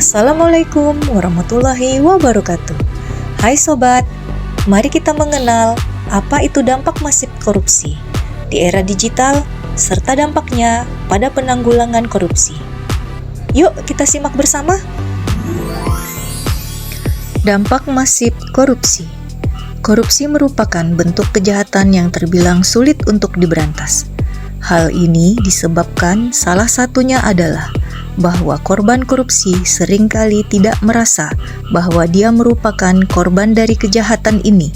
Assalamualaikum warahmatullahi wabarakatuh. Hai sobat, mari kita mengenal apa itu dampak masif korupsi di era digital serta dampaknya pada penanggulangan korupsi. Yuk kita simak bersama. Dampak masif korupsi. Korupsi merupakan bentuk kejahatan yang terbilang sulit untuk diberantas. Hal ini disebabkan salah satunya adalah bahwa korban korupsi seringkali tidak merasa bahwa dia merupakan korban dari kejahatan ini.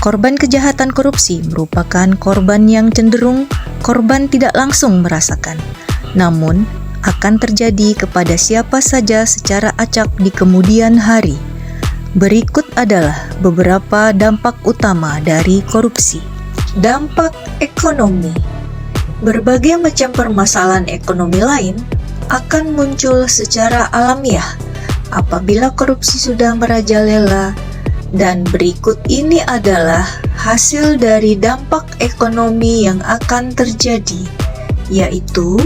Korban kejahatan korupsi merupakan korban yang cenderung korban tidak langsung merasakan, namun akan terjadi kepada siapa saja secara acak di kemudian hari. Berikut adalah beberapa dampak utama dari korupsi. Dampak ekonomi. Berbagai macam permasalahan ekonomi lain akan muncul secara alamiah apabila korupsi sudah merajalela, dan berikut ini adalah hasil dari dampak ekonomi yang akan terjadi, yaitu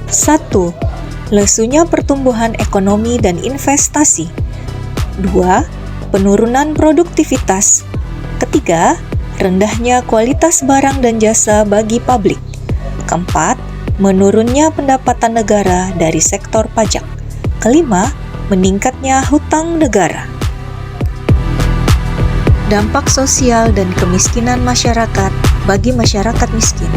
1. Lesunya pertumbuhan ekonomi dan investasi. 2. Penurunan produktivitas. 3. Rendahnya kualitas barang dan jasa bagi publik. 4. Menurunnya pendapatan negara dari sektor pajak. 5. Meningkatnya hutang negara. Dampak sosial dan kemiskinan masyarakat bagi masyarakat miskin.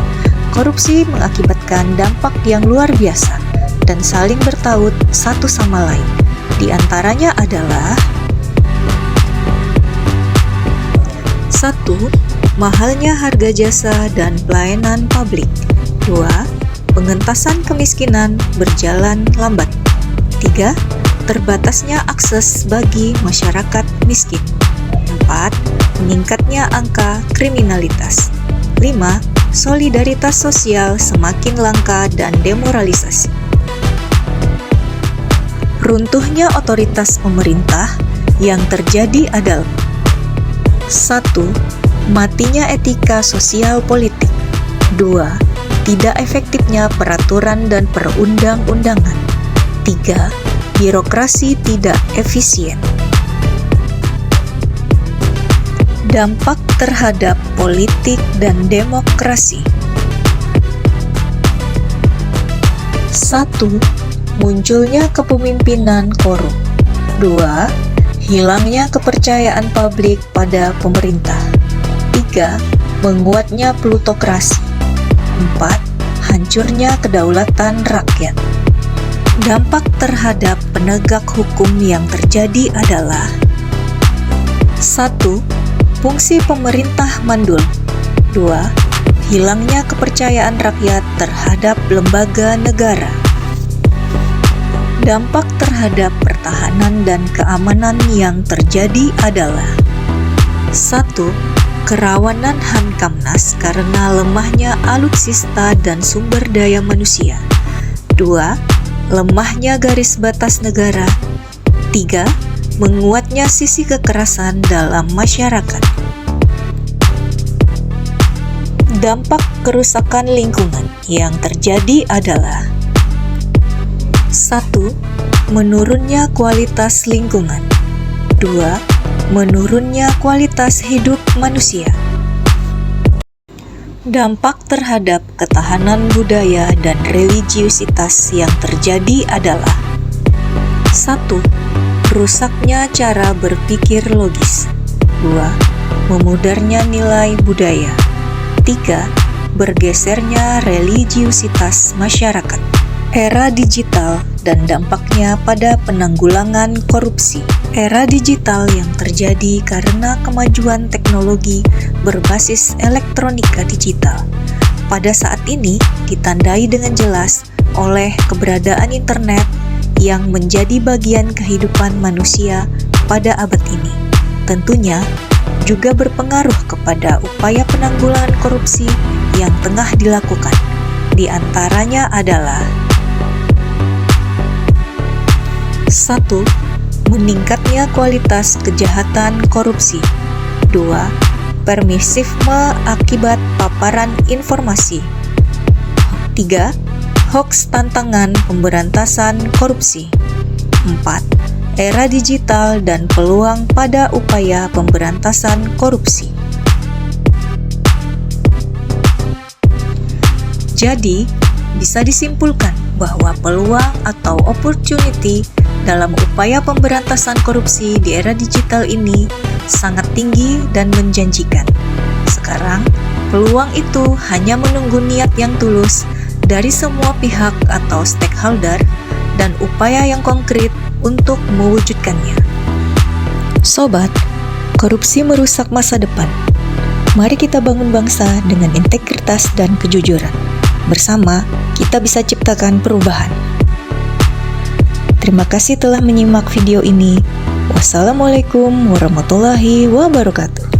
Korupsi mengakibatkan dampak yang luar biasa dan saling bertaut satu sama lain. Di antaranya adalah 1. Mahalnya harga jasa dan pelayanan publik. 2. Pengentasan kemiskinan berjalan lambat. 3. Terbatasnya akses bagi masyarakat miskin. 4. Meningkatnya angka kriminalitas. 5. Solidaritas sosial semakin langka dan demoralisasi. Runtuhnya otoritas pemerintah yang terjadi adalah 1. Matinya etika sosial politik. 2. Tidak efektifnya peraturan dan perundang-undangan. 3. Birokrasi tidak efisien. Dampak terhadap politik dan demokrasi. 1. Munculnya kepemimpinan korup. 2. Hilangnya kepercayaan publik pada pemerintah. 3. Menguatnya plutokrasi. 4. Hancurnya kedaulatan rakyat. Dampak terhadap penegak hukum yang terjadi adalah 1. Fungsi pemerintah mandul. 2. Hilangnya kepercayaan rakyat terhadap lembaga negara. Dampak terhadap pertahanan dan keamanan yang terjadi adalah 1. Kerawanan Hamkamnas karena lemahnya alutsista dan sumber daya manusia. 2. Lemahnya garis batas negara. 3. Menguatnya sisi kekerasan dalam masyarakat. Dampak kerusakan lingkungan yang terjadi adalah 1. Menurunnya kualitas lingkungan. 2. Menurunnya kualitas hidup manusia. Dampak terhadap ketahanan budaya dan religiusitas yang terjadi adalah 1. Rusaknya cara berpikir logis. 2. Memudarnya nilai budaya. 3. Bergesernya religiusitas masyarakat. Era digital dan dampaknya pada penanggulangan korupsi. Era digital yang terjadi karena kemajuan teknologi berbasis elektronika digital. Pada saat ini ditandai dengan jelas oleh keberadaan internet yang menjadi bagian kehidupan manusia pada abad ini. Tentunya juga berpengaruh kepada upaya penanggulangan korupsi yang tengah dilakukan. Di antaranya adalah 1. Meningkatnya kualitas kejahatan korupsi. 2. Permisifme akibat paparan informasi. 3. Hoaks tantangan pemberantasan korupsi. 4. Era digital dan peluang pada upaya pemberantasan korupsi. Jadi, bisa disimpulkan bahwa peluang atau opportunity dalam upaya pemberantasan korupsi di era digital ini sangat tinggi dan menjanjikan. Sekarang, peluang itu hanya menunggu niat yang tulus dari semua pihak atau stakeholder dan upaya yang konkret untuk mewujudkannya. Sobat, korupsi merusak masa depan. Mari kita bangun bangsa dengan integritas dan kejujuran. Bersama, kita bisa ciptakan perubahan. Terima kasih telah menyimak video ini. Wassalamualaikum warahmatullahi wabarakatuh.